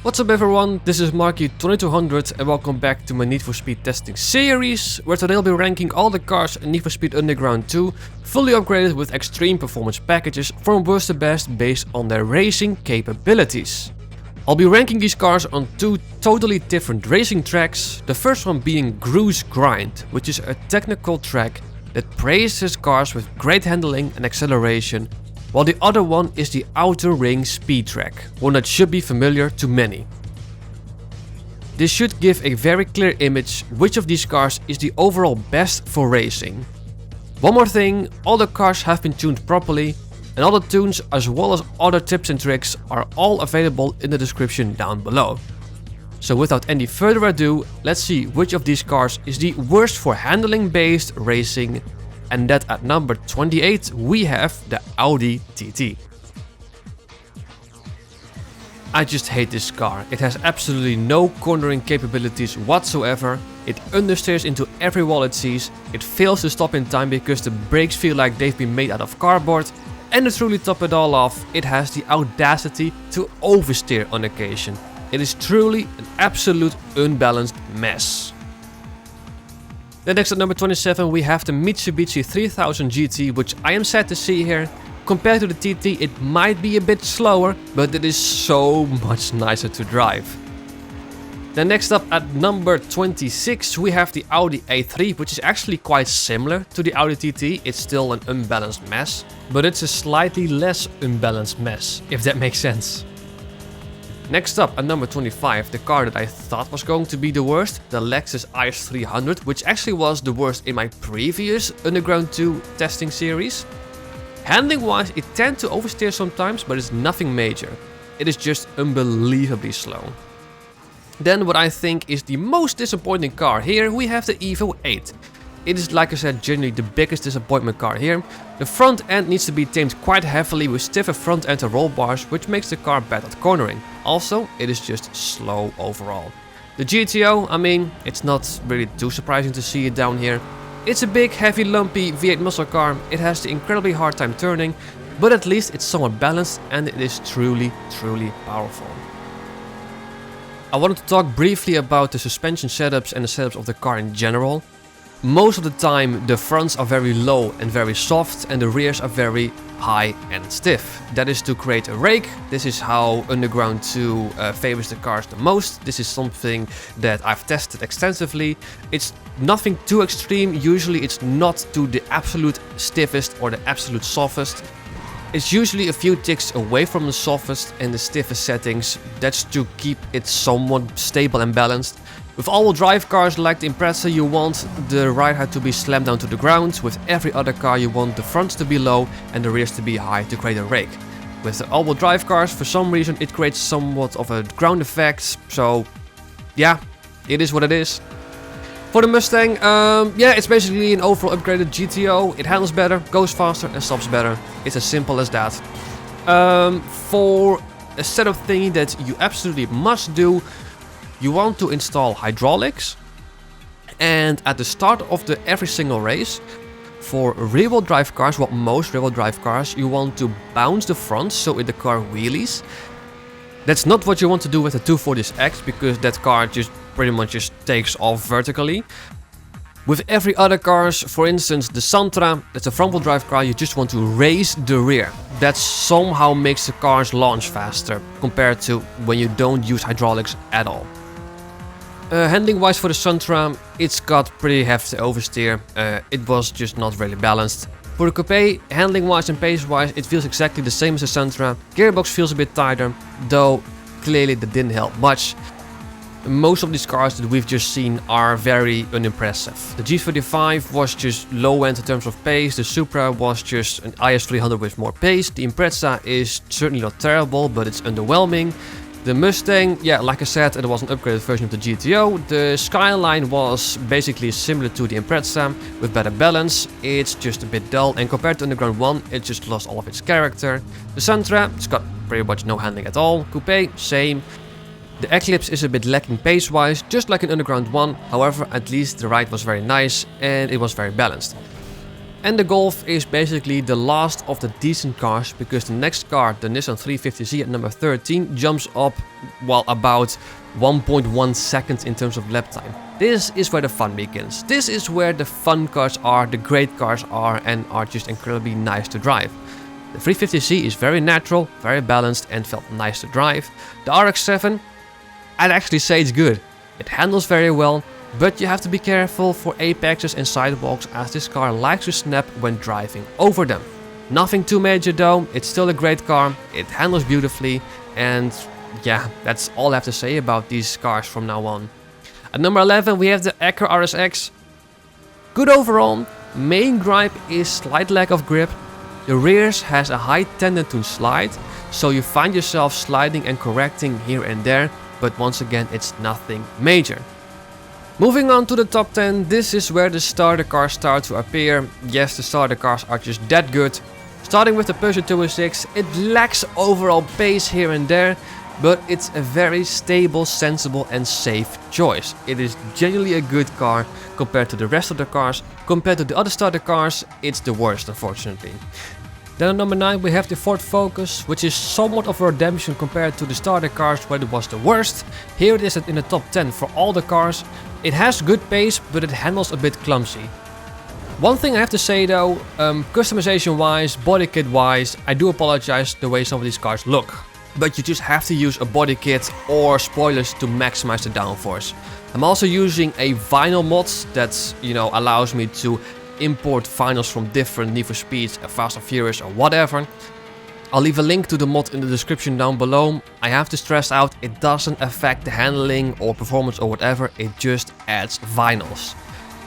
What's up everyone, this is Marky2200 and welcome back to my Need for Speed testing series, where today I'll be ranking all the cars in Need for Speed Underground 2, fully upgraded with extreme performance packages from worst to best based on their racing capabilities. I'll be ranking these cars on two totally different racing tracks, the first one being Grouse Grind, which is a technical track that praises cars with great handling and acceleration, while the other one is the Outer Ring speed track, one that should be familiar to many. This should give a very clear image which of these cars is the overall best for racing. One more thing, all the cars have been tuned properly, and all the tunes as well as other tips and tricks are all available in the description down below. So without any further ado, let's see which of these cars is the worst for handling based racing. And that at number 28 we have the Audi TT. I just hate this car. It has absolutely no cornering capabilities whatsoever. It understeers into every wall it sees. It fails to stop in time because the brakes feel like they've been made out of cardboard. And to truly top it all off, it has the audacity to oversteer on occasion. It is truly an absolute unbalanced mess. Then next at number 27 we have the Mitsubishi 3000 GT, which I am sad to see here. Compared to the TT it might be a bit slower, but it is so much nicer to drive. Then next up at number 26 we have the Audi A3, which is actually quite similar to the Audi TT. It's still an unbalanced mess, but it's a slightly less unbalanced mess, if that makes sense. Next up at number 25, the car that I thought was going to be the worst, the Lexus IS 300, which actually was the worst in my previous Underground 2 testing series. Handling wise it tends to oversteer sometimes, but it's nothing major. It is just unbelievably slow. Then what I think is the most disappointing car here, we have the Evo 8. It is, like I said, generally the biggest disappointment car here. The front end needs to be tamed quite heavily with stiffer front end and roll bars, which makes the car bad at cornering. Also, it is just slow overall. The GTO, I mean, it's not really too surprising to see it down here. It's a big, heavy, lumpy V8 muscle car. It has the incredibly hard time turning, but at least it's somewhat balanced and it is truly powerful. I wanted to talk briefly about the suspension setups and the setups of the car in general. Most of the time the fronts are very low and very soft and the rears are very high and stiff. That is to create a rake. This is how Underground 2 favors the cars the most. This is something that I've tested extensively. It's nothing too extreme. Usually it's not to the absolute stiffest or the absolute softest. It's usually a few ticks away from the softest and the stiffest settings. That's to keep it somewhat stable and balanced. With all-wheel drive cars like the Impreza, you want the ride height to be slammed down to the ground. With every other car you want the fronts to be low and the rears to be high to create a rake. With the all-wheel drive cars, for some reason it creates somewhat of a ground effect, so yeah, it is what it is. For the Mustang, yeah, it's basically an overall upgraded GTO. It handles better, goes faster and stops better. It's as simple as that. For a setup thing that you absolutely must do, you want to install hydraulics, and at the start of every single race, for rear-wheel drive cars, well, most rear-wheel drive cars, you want to bounce the front so the car wheelies. That's not what you want to do with the 240X, because that car just pretty much just takes off vertically. With every other cars, for instance the Santra, that's a front-wheel drive car, you just want to raise the rear. That somehow makes the cars launch faster compared to when you don't use hydraulics at all. Handling wise for the Santra, it's got pretty hefty oversteer. It was just not really balanced. For the Coupe, handling wise and pace wise, it feels exactly the same as the Santra. Gearbox feels a bit tighter, though clearly that didn't help much. Most of these cars that we've just seen are very unimpressive. The G35 was just low end in terms of pace, the Supra was just an IS 300 with more pace, the Impreza is certainly not terrible, but it's underwhelming. The Mustang, yeah, like I said, it was an upgraded version of the GTO. The Skyline was basically similar to the Impreza, with better balance. It's just a bit dull, and compared to Underground 1, it just lost all of its character. The Santra, it's got pretty much no handling at all. Coupe, same. The Eclipse is a bit lacking pace-wise, just like in Underground 1, however, at least the ride was very nice and it was very balanced. And the Golf is basically the last of the decent cars, because the next car, the Nissan 350Z at number 13, jumps up, well, about 1.1 seconds in terms of lap time. This is where the fun begins. This is where the fun cars are, the great cars are, and are just incredibly nice to drive. The 350Z is very natural, very balanced, and felt nice to drive. The RX-7, I'd actually say it's good. It handles very well, but you have to be careful for apexes and sidewalks, as this car likes to snap when driving over them. Nothing too major though, it's still a great car, it handles beautifully, and yeah, that's all I have to say about these cars from now on. At number 11 we have the Acura RSX. Good overall, main gripe is slight lack of grip. The rears has a high tendency to slide, so you find yourself sliding and correcting here and there, but once again it's nothing major. Moving on to the top 10, this is where the starter cars start to appear. Yes, the starter cars are just that good. Starting with the Peugeot 206, it lacks overall pace here and there, but it's a very stable, sensible and safe choice. It is genuinely a good car compared to the rest of the cars. Compared to the other starter cars, it's the worst, unfortunately. Then at number 9 we have the Ford Focus, which is somewhat of a redemption compared to the starter cars where it was the worst. Here it is in the top 10 for all the cars. It has good pace, but it handles a bit clumsy. One thing I have to say though, customization wise, body kit wise, I do apologize the way some of these cars look. But you just have to use a body kit or spoilers to maximize the downforce. I'm also using a vinyl mod that, allows me to import vinyls from different Need for Speeds, Fast and Furious or whatever. I'll leave a link to the mod in the description down below. I have to stress out, it doesn't affect the handling or performance or whatever, it just adds vinyls.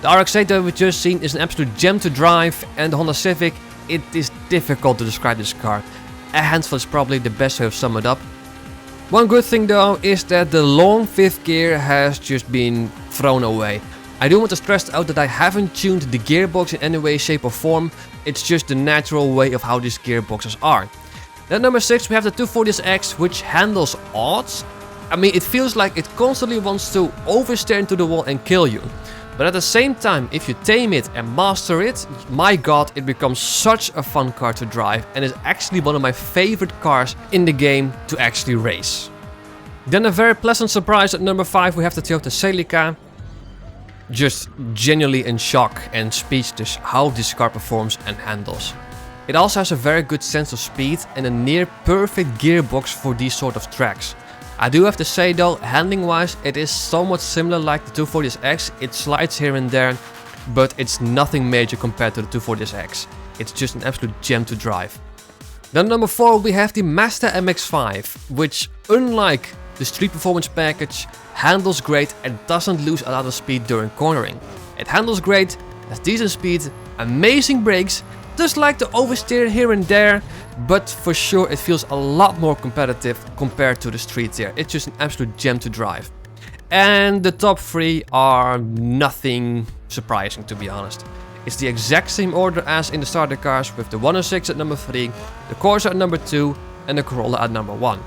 The RX-8 that we've just seen is an absolute gem to drive, and the Honda Civic, it is difficult to describe this car. A handful is probably the best way to sum it up. One good thing though is that the long 5th gear has just been thrown away. I do want to stress out that I haven't tuned the gearbox in any way, shape or form. It's just the natural way of how these gearboxes are. Then number 6 we have the 240SX, which handles odds. I mean, it feels like it constantly wants to oversteer into the wall and kill you. But at the same time, if you tame it and master it, my god, it becomes such a fun car to drive and is actually one of my favorite cars in the game to actually race. Then a very pleasant surprise at number 5 we have the Toyota Celica. Just genuinely in shock and speechless how this car performs and handles. It also has a very good sense of speed and a near perfect gearbox for these sort of tracks. I do have to say though, handling wise it is somewhat similar like the 240SX, it slides here and there, but it's nothing major compared to the 240SX. It's just an absolute gem to drive. Then number 4 we have the Mazda MX-5, which unlike the Street Performance package, handles great and doesn't lose a lot of speed during cornering. It handles great, has decent speed, amazing brakes, does like to oversteer here and there, but for sure it feels a lot more competitive compared to the street there. It's just an absolute gem to drive. And the top 3 are nothing surprising, to be honest. It's the exact same order as in the starter cars, with the 106 at number 3, the Corsa at number 2 and the Corolla at number 1.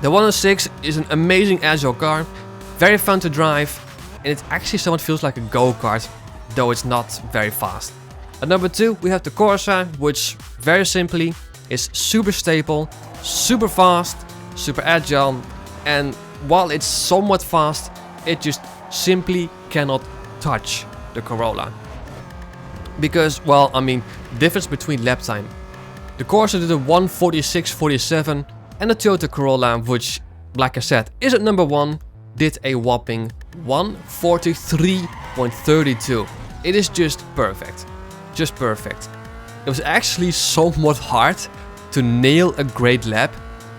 The 106 is an amazing agile car, very fun to drive, and it actually somewhat feels like a go-kart, though it's not very fast. At number 2 we have the Corsa, which very simply is super stable, super fast, super agile, and while it's somewhat fast, it just simply cannot touch the Corolla. Because, well, I mean, difference between lap time. The Corsa did a 1:46.47 and the Toyota Corolla, which, like I said, is at number 1, did a whopping 1:43.32. It is just perfect. Just perfect. It was actually somewhat hard to nail a great lap,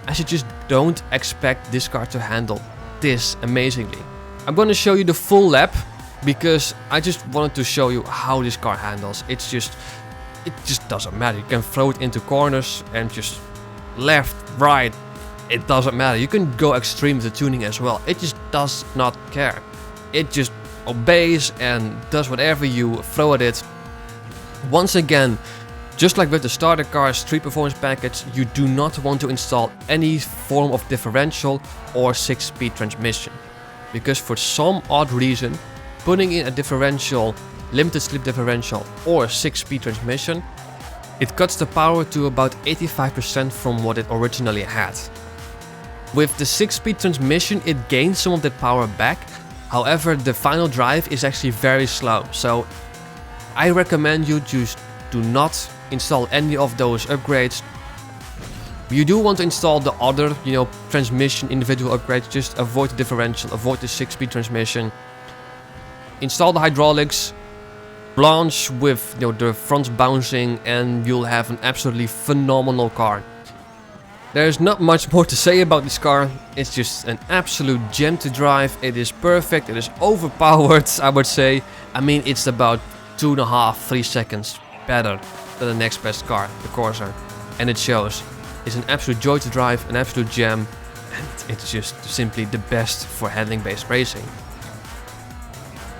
as you just don't expect this car to handle this amazingly. I'm going to show you the full lap because I just wanted to show you how this car handles. It just doesn't matter. You can throw it into corners and just left, right, it doesn't matter. You can go extreme with the tuning as well. It just does not care. It just obeys and does whatever you throw at it. Once again, just like with the starter car Street Performance package, you do not want to install any form of differential or 6-speed transmission. Because for some odd reason, putting in a differential limited slip differential or 6-speed transmission, it cuts the power to about 85% from what it originally had. With the 6-speed transmission it gains some of that power back, however the final drive is actually very slow, so I recommend you just do not install any of those upgrades. You do want to install the other, transmission individual upgrades, just avoid the differential, avoid the 6-speed transmission. Install the hydraulics, blanch with the fronts bouncing, and you'll have an absolutely phenomenal car. There's not much more to say about this car, it's just an absolute gem to drive. It is perfect, it is overpowered, I would say. I mean, it's about 2.5–3 seconds better than the next best car, the Corsair, and it shows. It's an absolute joy to drive, an absolute gem, and it's just simply the best for handling-based racing.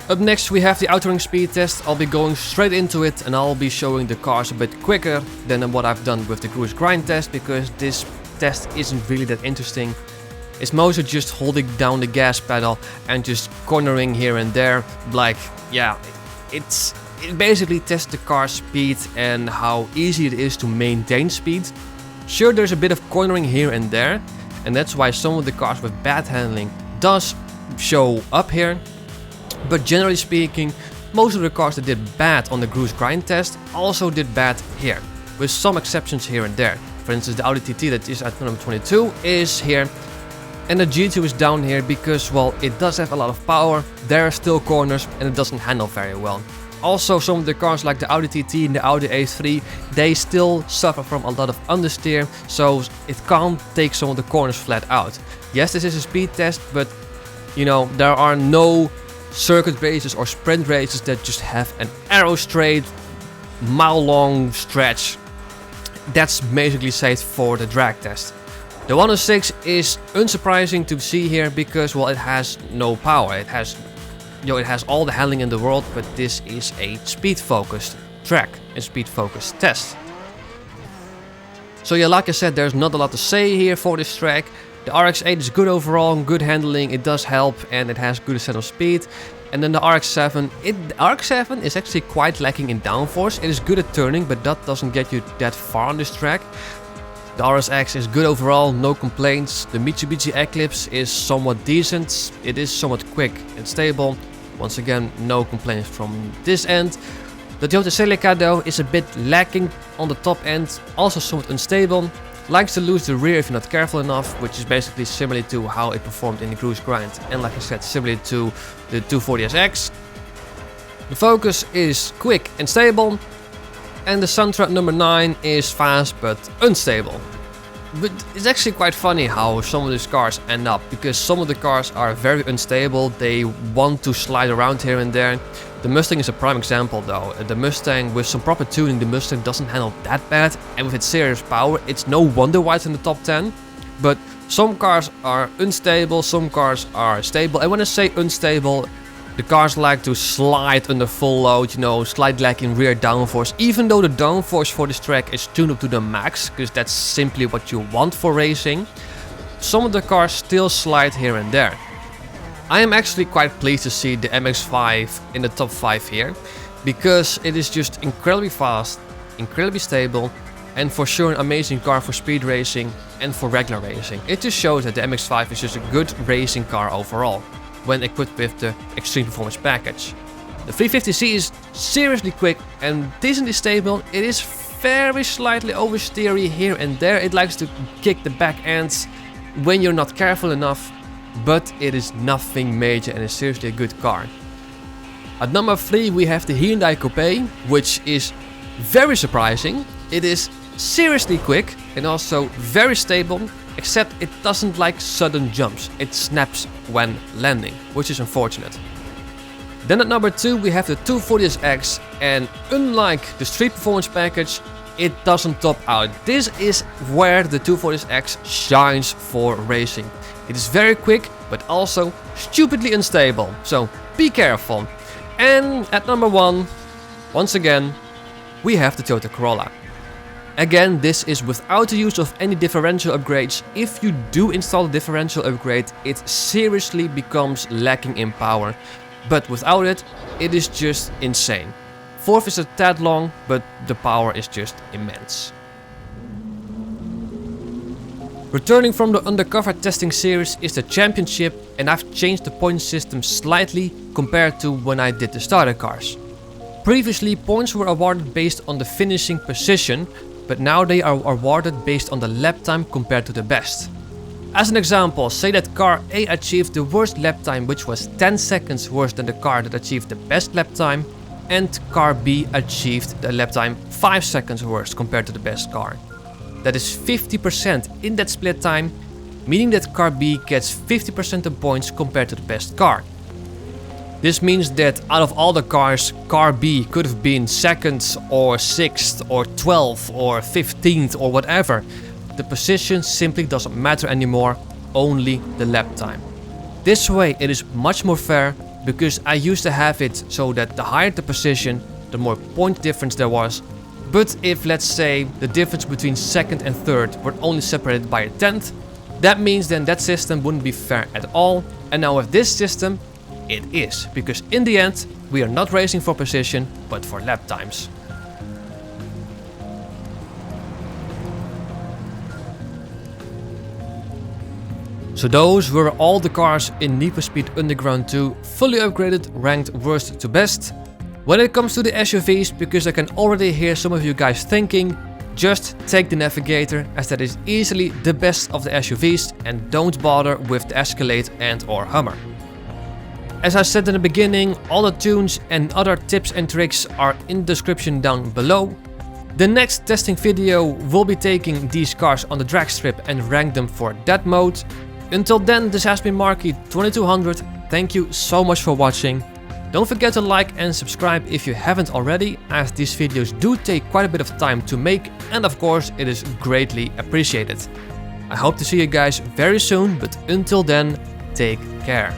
Up next we have the outer speed test. I'll be going straight into it and I'll be showing the cars a bit quicker than what I've done with the Grouse Grind test, because this test isn't really that interesting. It's mostly just holding down the gas pedal and just cornering here and there. Like, yeah, it basically tests the car's speed and how easy it is to maintain speed. Sure, there's a bit of cornering here and there, and that's why some of the cars with bad handling does show up here. But generally speaking, most of the cars that did bad on the Grouse Grind test also did bad here, with some exceptions here and there. For instance, the Audi TT that is at number 22 is here, and the G2 is down here because, well, it does have a lot of power, there are still corners, and it doesn't handle very well. Also, some of the cars like the Audi TT and the Audi A3, they still suffer from a lot of understeer, so it can't take some of the corners flat out. Yes, this is a speed test, but there are no circuit races or sprint races that just have an arrow straight, mile-long stretch. That's basically safe for the drag test. The 106 is unsurprising to see here because, well, it has no power. It has all the handling in the world, but this is a speed-focused track, a speed-focused test. So yeah, like I said, there's not a lot to say here for this track. The RX-8 is good overall, good handling, it does help, and it has good ascent of speed. And then the RX-7, the RX-7 is actually quite lacking in downforce. It is good at turning, but that doesn't get you that far on this track. The RSX is good overall, no complaints. The Mitsubishi Eclipse is somewhat decent. It is somewhat quick and stable. Once again, no complaints from this end. The Toyota Celica though is a bit lacking on the top end, also somewhat unstable. Likes to lose the rear if you're not careful enough, which is basically similar to how it performed in the Grouse Grind. And like I said, similar to the 240SX. The Focus is quick and stable. And the Sentra number 9 is fast but unstable. But it's actually quite funny how some of these cars end up, because some of the cars are very unstable, they want to slide around here and there. The Mustang is a prime example though. The Mustang, with some proper tuning, the Mustang doesn't handle that bad, and with its serious power, it's no wonder why it's in the top 10. But some cars are unstable, some cars are stable, and when I say unstable, the cars like to slide under full load, slight lack in rear downforce, even though the downforce for this track is tuned up to the max, because that's simply what you want for racing. Some of the cars still slide here and there. I am actually quite pleased to see the MX-5 in the top 5 here, because it is just incredibly fast, incredibly stable, and for sure an amazing car for speed racing and for regular racing. It just shows that the MX-5 is just a good racing car overall, when equipped with the Extreme Performance package. The 350Z is seriously quick and decently stable. It is very slightly oversteery here and there. It likes to kick the back ends when you're not careful enough, but it is nothing major and is seriously a good car. At number 3 we have the Hyundai Coupe, which is very surprising. It is seriously quick and also very stable, except it doesn't like sudden jumps. It snaps when landing, which is unfortunate. Then at number 2 we have the 240SX, and unlike the Street Performance package, it doesn't top out. This is where the 240SX shines for racing. It is very quick, but also stupidly unstable, so be careful. And at number 1, once again, we have the Toyota Corolla. Again, this is without the use of any differential upgrades. If you do install a differential upgrade, it seriously becomes lacking in power. but without it, it is just insane. Fourth is a tad long, but the power is just immense. Returning from the undercover testing series is the championship, and I've changed the point system slightly compared to when I did the starter cars. Previously, points were awarded based on the finishing position, but now they are awarded based on the lap time compared to the best. As an example, say that car A achieved the worst lap time, which was 10 seconds worse than the car that achieved the best lap time, and car B achieved the lap time 5 seconds worse compared to the best car. That is 50% in that split time, meaning that car B gets 50% of points compared to the best car. This means that out of all the cars, car B could have been 2nd or 6th or 12th or 15th or whatever. The position simply doesn't matter anymore, only the lap time. This way it is much more fair, because I used to have it so that the higher the position, the more point difference there was. But if, let's say, the difference between 2nd and 3rd were only separated by a 10th, that means then that system wouldn't be fair at all. And now with this system, it is, because in the end, we are not racing for position, but for lap times. So those were all the cars in Need for Speed Underground 2, fully upgraded, ranked worst to best. When it comes to the SUVs, because I can already hear some of you guys thinking, just take the Navigator, as that is easily the best of the SUVs, and don't bother with the Escalade and or Hummer. As I said in the beginning, all the tunes and other tips and tricks are in the description down below. The next testing video will be taking these cars on the drag strip and rank them for that mode. Until then, this has been Marky 2200. Thank you so much for watching. Don't forget to like and subscribe if you haven't already, as these videos do take quite a bit of time to make, and of course it is greatly appreciated. I hope to see you guys very soon, but until then, take care.